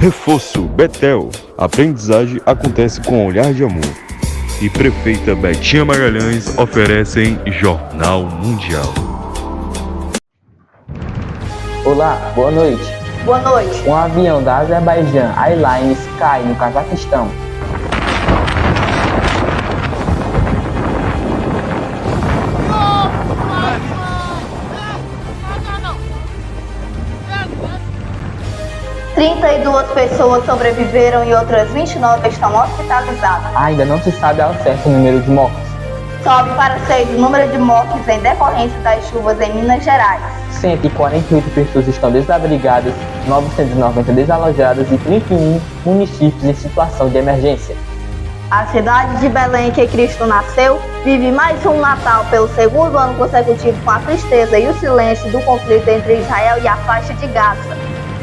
Reforço Betel. Aprendizagem acontece com olhar de amor. E Prefeita Betinha Magalhães oferecem Jornal Mundial. Olá, boa noite. Boa noite. Um avião da Azerbaijan Airlines cai no Cazaquistão. Trinta e duas pessoas sobreviveram e outras 29 estão hospitalizadas. Ainda não se sabe ao certo o número de mortos. Sobe para 6 o número de mortes em decorrência das chuvas em Minas Gerais. 148 pessoas estão desabrigadas, 990 desalojadas e 31 municípios em situação de emergência. A cidade de Belém, que Cristo nasceu, vive mais um Natal pelo segundo ano consecutivo com a tristeza e o silêncio do conflito entre Israel e a faixa de Gaza.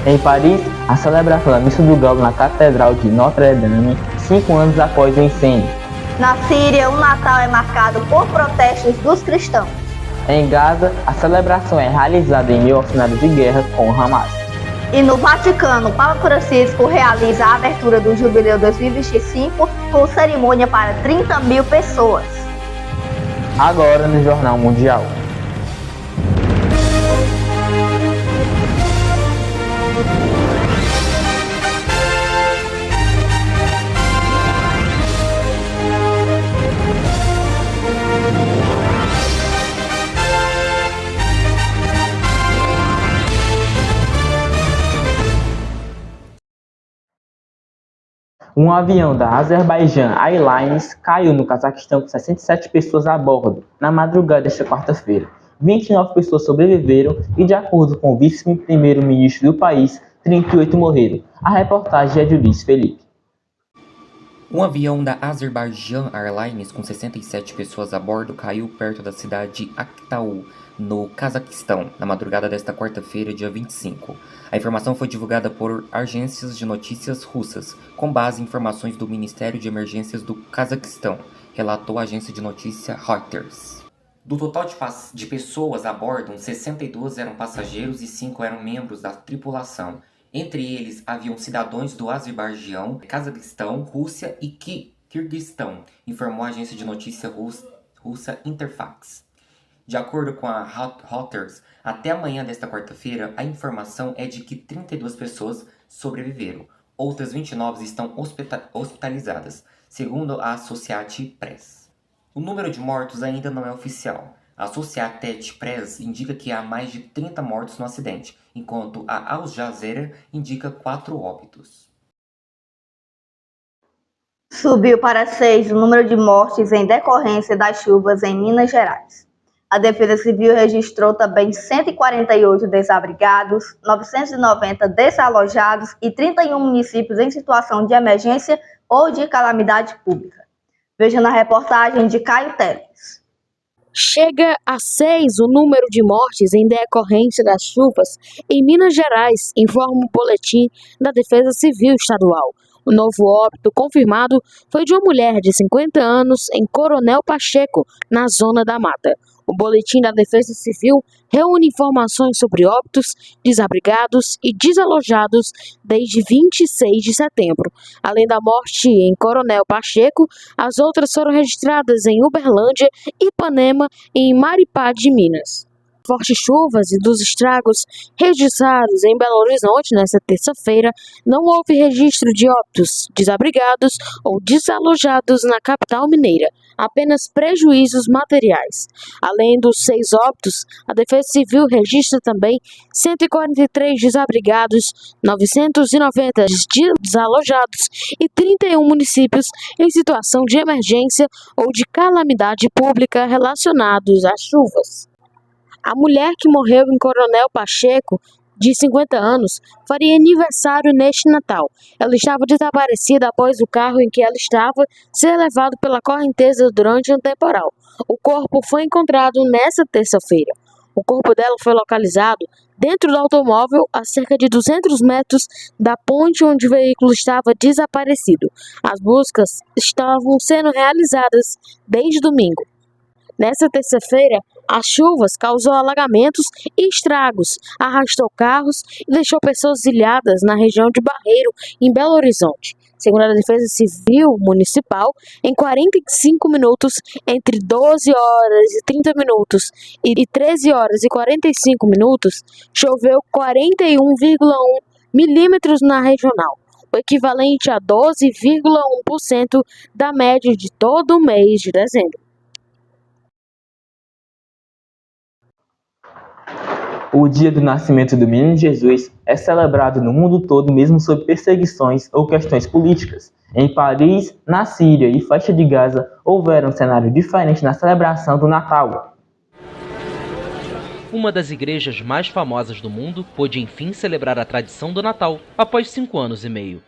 Em Paris, a celebração da Missa do Galo na Catedral de Notre-Dame, 5 anos após o incêndio. Na Síria, o Natal é marcado por protestos dos cristãos. Em Gaza, a celebração é realizada em meio ao cenário de guerra com o Hamas. E no Vaticano, o Papa Francisco realiza a abertura do Jubileu 2025 com cerimônia para 30 mil pessoas. Agora no Jornal Mundial. Um avião da Azerbaijan Airlines caiu no Cazaquistão com 67 pessoas a bordo, na madrugada desta quarta-feira. 29 pessoas sobreviveram e, de acordo com o vice-primeiro-ministro do país, 38 morreram. A reportagem é de Luiz Felipe. Um avião da Azerbaijan Airlines com 67 pessoas a bordo caiu perto da cidade de Aktau, no Cazaquistão, na madrugada desta quarta-feira, dia 25. A informação foi divulgada por agências de notícias russas, com base em informações do Ministério de Emergências do Cazaquistão, relatou a agência de notícia Reuters. Do total de pessoas a bordo, 62 eram passageiros e 5 eram membros da tripulação. Entre eles, haviam cidadãos do Azerbaijão, Cazaquistão, Rússia e Quirguistão, informou a agência de notícia russa Interfax. De acordo com a Reuters, até amanhã desta quarta-feira, a informação é de que 32 pessoas sobreviveram. Outras 29 estão hospitalizadas, segundo a Associated Press. O número de mortos ainda não é oficial. A Associated Press indica que há mais de 30 mortos no acidente, enquanto a Al Jazeera indica 4 óbitos. Subiu para 6 o número de mortes em decorrência das chuvas em Minas Gerais. A Defesa Civil registrou também 148 desabrigados, 990 desalojados e 31 municípios em situação de emergência ou de calamidade pública. Veja na reportagem de Caio Teles. Chega a 6 o número de mortes em decorrência das chuvas em Minas Gerais, informa o boletim da Defesa Civil Estadual. O novo óbito confirmado foi de uma mulher de 50 anos em Coronel Pacheco, na Zona da Mata. O boletim da Defesa Civil reúne informações sobre óbitos, desabrigados e desalojados desde 26 de setembro. Além da morte em Coronel Pacheco, as outras foram registradas em Uberlândia, Ipanema e em Maripá de Minas. Fortes chuvas e dos estragos registrados em Belo Horizonte nesta terça-feira, não houve registro de óbitos, desabrigados ou desalojados na capital mineira, apenas prejuízos materiais. Além dos 6 óbitos, a Defesa Civil registra também 143 desabrigados, 990 desalojados e 31 municípios em situação de emergência ou de calamidade pública relacionados às chuvas. A mulher que morreu em Coronel Pacheco, de 50 anos, faria aniversário neste Natal. Ela estava desaparecida após o carro em que ela estava ser levado pela correnteza durante um temporal. O corpo foi encontrado nesta terça-feira. O corpo dela foi localizado dentro do automóvel a cerca de 200 metros da ponte onde o veículo estava desaparecido. As buscas estavam sendo realizadas desde domingo. Nesta terça-feira, As chuvas causou alagamentos e estragos, arrastou carros e deixou pessoas ilhadas na região de Barreiro, em Belo Horizonte. Segundo a Defesa Civil Municipal, em 45 minutos, entre 12 horas e 30 minutos e 13 horas e 45 minutos, choveu 41,1 milímetros na regional, o equivalente a 12,1% da média de todo o mês de dezembro. O dia do nascimento do menino Jesus é celebrado no mundo todo mesmo sob perseguições ou questões políticas. Em Paris, na Síria e faixa de Gaza, houveram um cenário diferente na celebração do Natal. Uma das igrejas mais famosas do mundo pôde enfim celebrar a tradição do Natal após 5 anos e meio.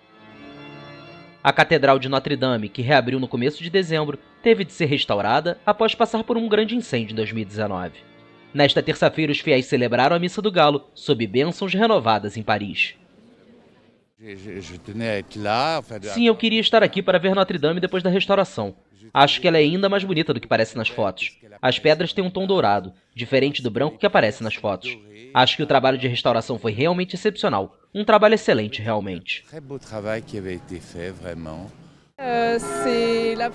A Catedral de Notre Dame, que reabriu no começo de dezembro, teve de ser restaurada após passar por um grande incêndio em 2019. Nesta terça-feira, os fiéis celebraram a Missa do Galo, sob bênçãos renovadas em Paris. Sim, eu queria estar aqui para ver Notre Dame depois da restauração. Acho que ela é ainda mais bonita do que parece nas fotos. As pedras têm um tom dourado, diferente do branco que aparece nas fotos. Acho que o trabalho de restauração foi realmente excepcional. Um trabalho excelente, realmente.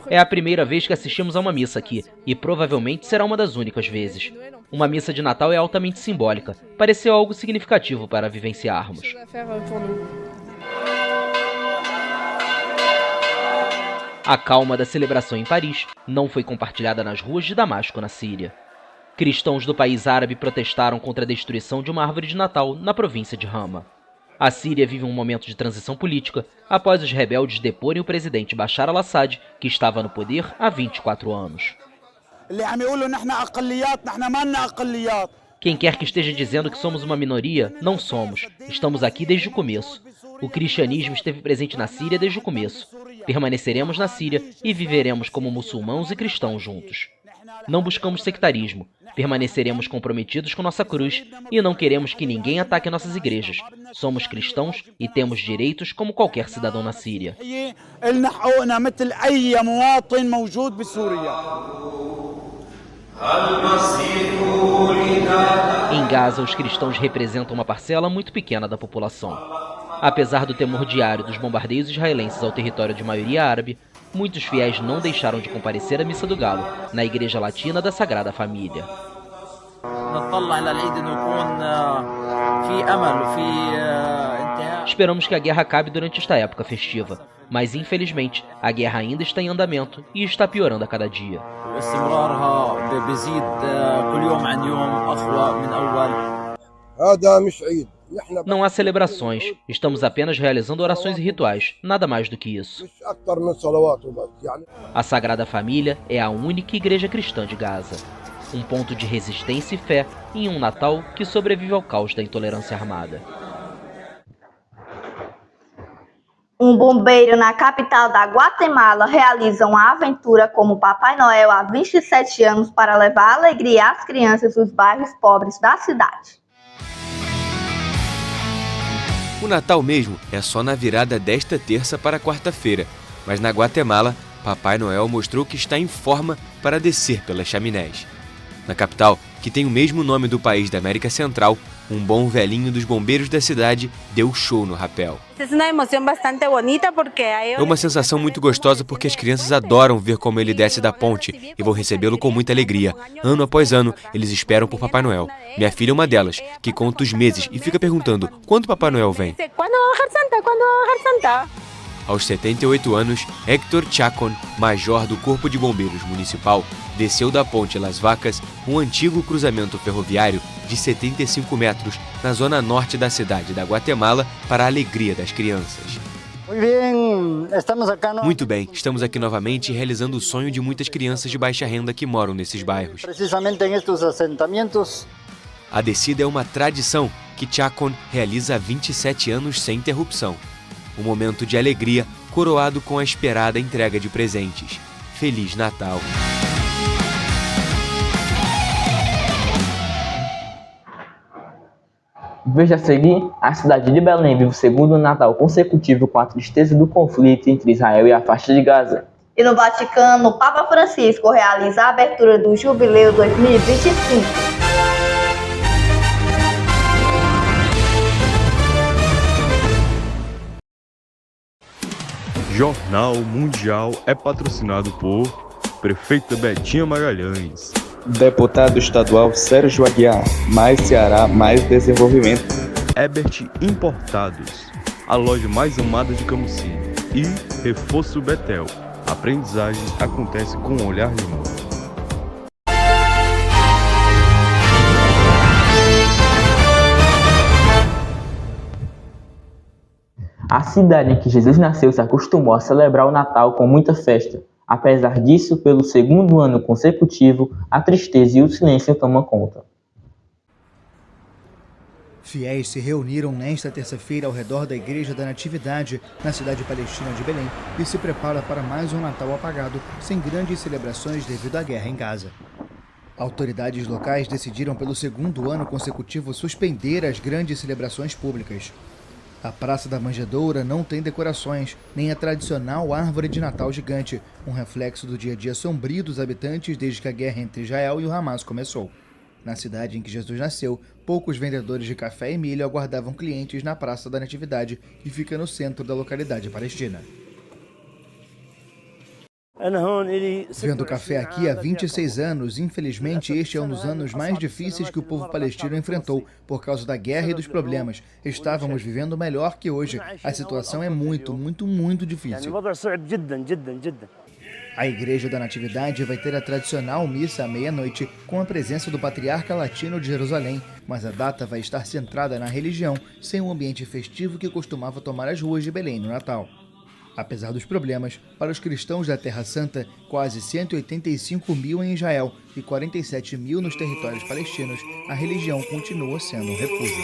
É a primeira vez que assistimos a uma missa aqui, e provavelmente será uma das únicas vezes. Uma missa de Natal é altamente simbólica. Pareceu algo significativo para vivenciarmos. A calma da celebração em Paris não foi compartilhada nas ruas de Damasco, na Síria. Cristãos do país árabe protestaram contra a destruição de uma árvore de Natal na província de Hama. A Síria vive um momento de transição política após os rebeldes deporem o presidente Bashar al-Assad, que estava no poder há 24 anos. Quem quer que esteja dizendo que somos uma minoria, não somos. Estamos aqui desde o começo. O cristianismo esteve presente na Síria desde o começo. Permaneceremos na Síria e viveremos como muçulmanos e cristãos juntos. Não buscamos sectarismo. Permaneceremos comprometidos com nossa cruz e não queremos que ninguém ataque nossas igrejas. Somos cristãos e temos direitos como qualquer cidadão na Síria. Em Gaza, os cristãos representam uma parcela muito pequena da população. Apesar do temor diário dos bombardeios israelenses ao território de maioria árabe, muitos fiéis não deixaram de comparecer à Missa do Galo, na Igreja Latina da Sagrada Família. Esperamos que a guerra acabe durante esta época festiva, mas infelizmente a guerra ainda está em andamento e está piorando a cada dia. Não há celebrações, estamos apenas realizando orações e rituais, nada mais do que isso. A Sagrada Família é a única igreja cristã de Gaza. Um ponto de resistência e fé em um Natal que sobrevive ao caos da intolerância armada. Um bombeiro na capital da Guatemala realiza uma aventura como Papai Noel há 27 anos para levar alegria às crianças dos bairros pobres da cidade. O Natal mesmo é só na virada desta terça para quarta-feira, mas na Guatemala, Papai Noel mostrou que está em forma para descer pelas chaminés. Na capital, que tem o mesmo nome do país da América Central, um bom velhinho dos bombeiros da cidade deu show no rapel. É uma sensação muito gostosa porque as crianças adoram ver como ele desce da ponte e vão recebê-lo com muita alegria. Ano após ano, eles esperam por Papai Noel. Minha filha é uma delas, que conta os meses e fica perguntando quando Papai Noel vem. Aos 78 anos, Héctor Chacon, major do Corpo de Bombeiros Municipal, desceu da Ponte Las Vacas, um antigo cruzamento ferroviário de 75 metros na zona norte da cidade da Guatemala para a alegria das crianças. Muito bem, estamos aqui novamente realizando o sonho de muitas crianças de baixa renda que moram nesses bairros. A descida é uma tradição que Chacon realiza há 27 anos sem interrupção. Um momento de alegria, coroado com a esperada entrega de presentes. Feliz Natal! Veja a seguir, a cidade de Belém vive o segundo Natal consecutivo com a tristeza do conflito entre Israel e a faixa de Gaza. E no Vaticano, o Papa Francisco realiza a abertura do Jubileu 2025. Jornal Mundial é patrocinado por Prefeita Betinha Magalhães, Deputado Estadual Sérgio Aguiar, mais Ceará, mais desenvolvimento. Ebert Importados, a loja mais amada de Camusim, e Reforço Betel. A aprendizagem acontece com um olhar de amor. A cidade em que Jesus nasceu se acostumou a celebrar o Natal com muita festa. Apesar disso, pelo segundo ano consecutivo, a tristeza e o silêncio tomam conta. Fiéis se reuniram nesta terça-feira ao redor da Igreja da Natividade, na cidade palestina de Belém, e se prepara para mais um Natal apagado, sem grandes celebrações devido à guerra em Gaza. Autoridades locais decidiram pelo segundo ano consecutivo suspender as grandes celebrações públicas. A Praça da Manjedoura não tem decorações, nem a tradicional árvore de Natal gigante, um reflexo do dia a dia sombrio dos habitantes desde que a guerra entre Israel e o Hamas começou. Na cidade em que Jesus nasceu, poucos vendedores de café e milho aguardavam clientes na Praça da Natividade, que fica no centro da localidade palestina. Vendo café aqui há 26 anos, infelizmente este é um dos anos mais difíceis que o povo palestino enfrentou por causa da guerra e dos problemas. Estávamos vivendo melhor que hoje. A situação é muito difícil. A Igreja da Natividade vai ter a tradicional missa à meia-noite, com a presença do Patriarca Latino de Jerusalém, mas a data vai estar centrada na religião, sem o ambiente festivo que costumava tomar as ruas de Belém no Natal. Apesar dos problemas, para os cristãos da Terra Santa, quase 185 mil em Israel e 47 mil nos territórios palestinos, a religião continua sendo um refúgio.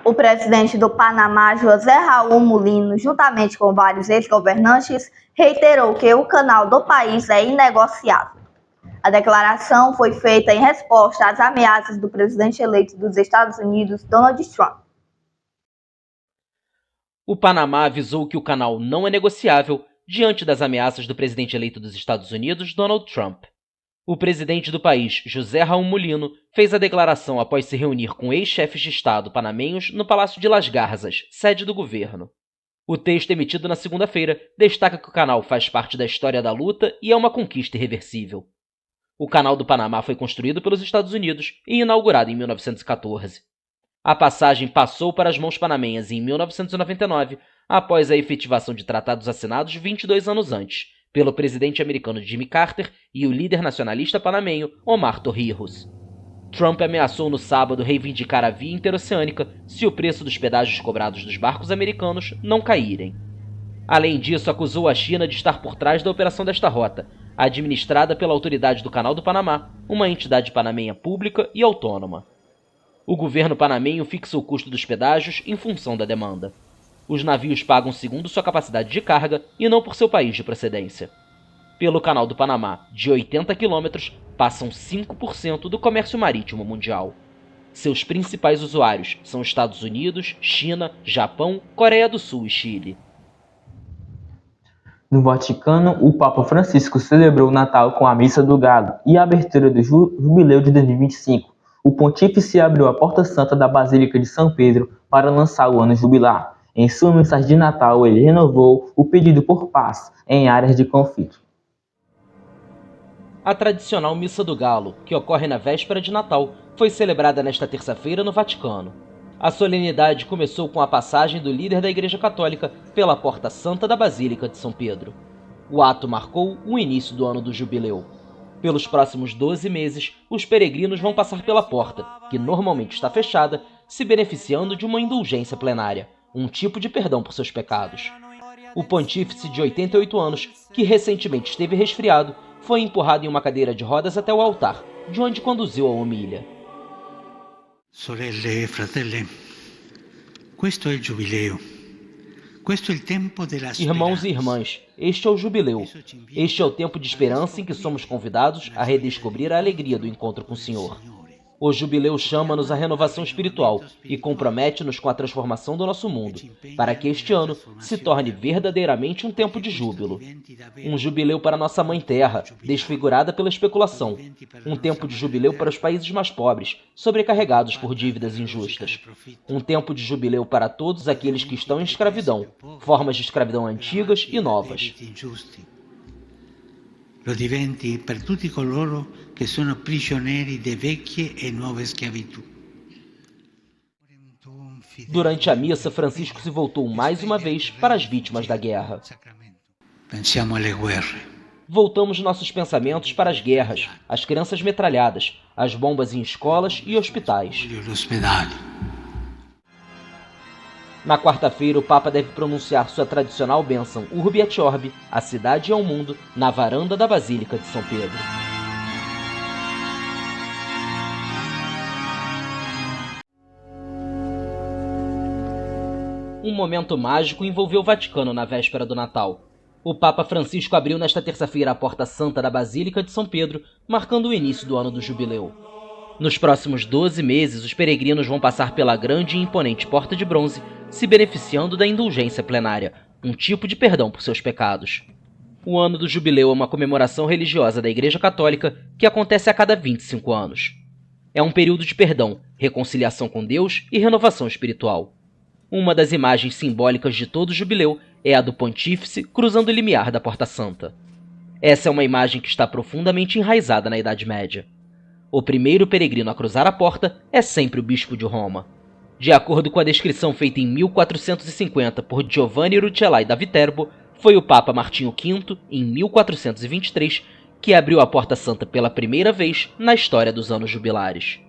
O presidente do Panamá, José Raul Mulino, juntamente com vários ex-governantes, reiterou que o canal do país é inegociável. A declaração foi feita em resposta às ameaças do presidente eleito dos Estados Unidos, Donald Trump. O Panamá avisou que o canal não é negociável diante das ameaças do presidente eleito dos Estados Unidos, Donald Trump. O presidente do país, José Raul Mulino, fez a declaração após se reunir com ex-chefes de Estado panamenhos no Palácio de Las Garzas, sede do governo. O texto emitido na segunda-feira destaca que o canal faz parte da história da luta e é uma conquista irreversível. O Canal do Panamá foi construído pelos Estados Unidos e inaugurado em 1914. A passagem passou para as mãos panamenhas em 1999, após a efetivação de tratados assinados 22 anos antes, pelo presidente americano Jimmy Carter e o líder nacionalista panamenho Omar Torrijos. Trump ameaçou no sábado reivindicar a via interoceânica se o preço dos pedágios cobrados dos barcos americanos não caírem. Além disso, acusou a China de estar por trás da operação desta rota, administrada pela Autoridade do Canal do Panamá, uma entidade panamenha pública e autônoma. O governo panamenho fixa o custo dos pedágios em função da demanda. Os navios pagam segundo sua capacidade de carga e não por seu país de procedência. Pelo Canal do Panamá, de 80 quilômetros, passam 5% do comércio marítimo mundial. Seus principais usuários são Estados Unidos, China, Japão, Coreia do Sul e Chile. No Vaticano, o Papa Francisco celebrou o Natal com a Missa do Galo e a abertura do Jubileu de 2025. O pontífice abriu a Porta Santa da Basílica de São Pedro para lançar o ano jubilar. Em sua mensagem de Natal, ele renovou o pedido por paz em áreas de conflito. A tradicional Missa do Galo, que ocorre na véspera de Natal, foi celebrada nesta terça-feira no Vaticano. A solenidade começou com a passagem do líder da Igreja Católica pela Porta Santa da Basílica de São Pedro. O ato marcou o início do ano do jubileu. Pelos próximos 12 meses, os peregrinos vão passar pela porta, que normalmente está fechada, se beneficiando de uma indulgência plenária, um tipo de perdão por seus pecados. O pontífice de 88 anos, que recentemente esteve resfriado, foi empurrado em uma cadeira de rodas até o altar, de onde conduziu a homilia. Sorelle e fratelli, questo è il giubileo. Questo è il tempo della speranza. Irmãos e irmãs, este é o jubileu. Este é o tempo de esperança em que somos convidados a redescobrir a alegria do encontro com o Senhor. O jubileu chama-nos à renovação espiritual e compromete-nos com a transformação do nosso mundo, para que este ano se torne verdadeiramente um tempo de júbilo. Um jubileu para nossa Mãe Terra, desfigurada pela especulação. Um tempo de jubileu para os países mais pobres, sobrecarregados por dívidas injustas. Um tempo de jubileu para todos aqueles que estão em escravidão, formas de escravidão antigas e novas. Lo diventi per tutti coloro che sono prigionieri di vecchie e nuove schiavitù. Durante a missa, Francisco se voltou mais uma vez para as vítimas da guerra. Pensiamo alle guerre. Voltamos nossos pensamentos para as guerras, as crianças metralhadas, as bombas em escolas e hospitais. Na quarta-feira, o Papa deve pronunciar sua tradicional bênção Urbi et Orbi, à cidade e ao mundo, na varanda da Basílica de São Pedro. Um momento mágico envolveu o Vaticano na véspera do Natal. O Papa Francisco abriu nesta terça-feira a Porta Santa da Basílica de São Pedro, marcando o início do ano do jubileu. Nos próximos 12 meses, os peregrinos vão passar pela grande e imponente Porta de Bronze, se beneficiando da indulgência plenária, um tipo de perdão por seus pecados. O ano do jubileu é uma comemoração religiosa da Igreja Católica que acontece a cada 25 anos. É um período de perdão, reconciliação com Deus e renovação espiritual. Uma das imagens simbólicas de todo o jubileu é a do pontífice cruzando o limiar da Porta Santa. Essa é uma imagem que está profundamente enraizada na Idade Média. O primeiro peregrino a cruzar a porta é sempre o bispo de Roma. De acordo com a descrição feita em 1450 por Giovanni Rucellai da Viterbo, foi o Papa Martinho V, em 1423, que abriu a Porta Santa pela primeira vez na história dos anos jubilares.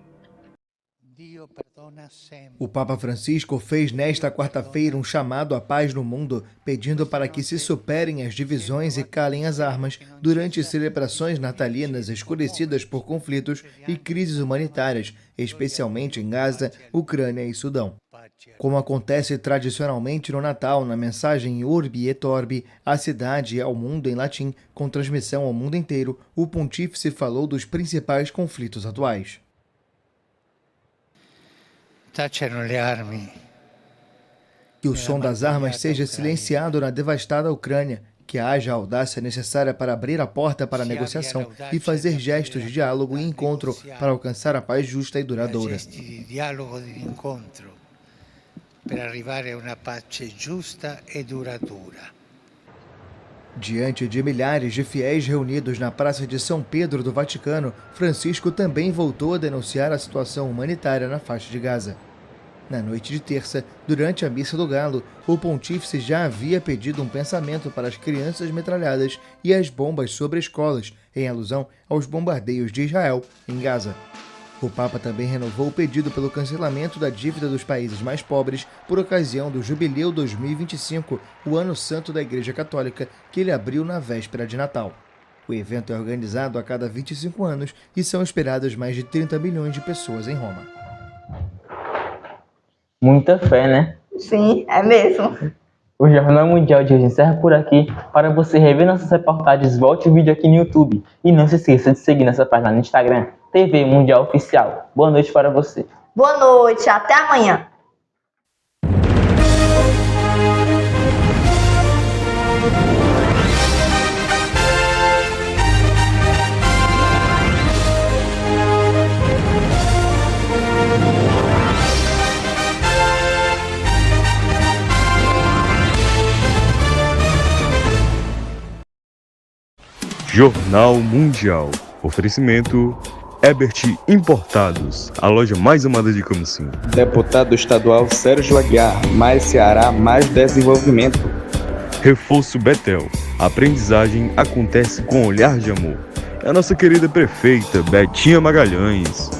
O Papa Francisco fez nesta quarta-feira um chamado à paz no mundo, pedindo para que se superem as divisões e calem as armas durante celebrações natalinas escurecidas por conflitos e crises humanitárias, especialmente em Gaza, Ucrânia e Sudão. Como acontece tradicionalmente no Natal, na mensagem Urbi et Orbi, à cidade e ao mundo em latim, com transmissão ao mundo inteiro, o pontífice falou dos principais conflitos atuais. Que o som das armas seja silenciado na devastada Ucrânia, que haja a audácia necessária para abrir a porta para a negociação e fazer gestos de diálogo e encontro para alcançar a paz justa e duradoura. Diante de milhares de fiéis reunidos na Praça de São Pedro do Vaticano, Francisco também voltou a denunciar a situação humanitária na faixa de Gaza. Na noite de terça, durante a Missa do Galo, o pontífice já havia pedido um pensamento para as crianças metralhadas e as bombas sobre escolas, em alusão aos bombardeios de Israel em Gaza. O Papa também renovou o pedido pelo cancelamento da dívida dos países mais pobres por ocasião do Jubileu 2025, o Ano Santo da Igreja Católica, que ele abriu na véspera de Natal. O evento é organizado a cada 25 anos e são esperadas mais de 30 milhões de pessoas em Roma. Muita fé, né? Sim, é mesmo. O Jornal Mundial de hoje encerra por aqui. Para você rever nossas reportagens, volte o vídeo aqui no YouTube. E não se esqueça de seguir nossa página no Instagram, TV Mundial Oficial. Boa noite para você. Boa noite, até amanhã. Jornal Mundial. Oferecimento Ebert Importados, a loja mais amada de Camusim. Deputado estadual Sérgio Aguiar, mais Ceará, mais desenvolvimento. Reforço Betel, a aprendizagem acontece com olhar de amor. É a nossa querida prefeita Betinha Magalhães.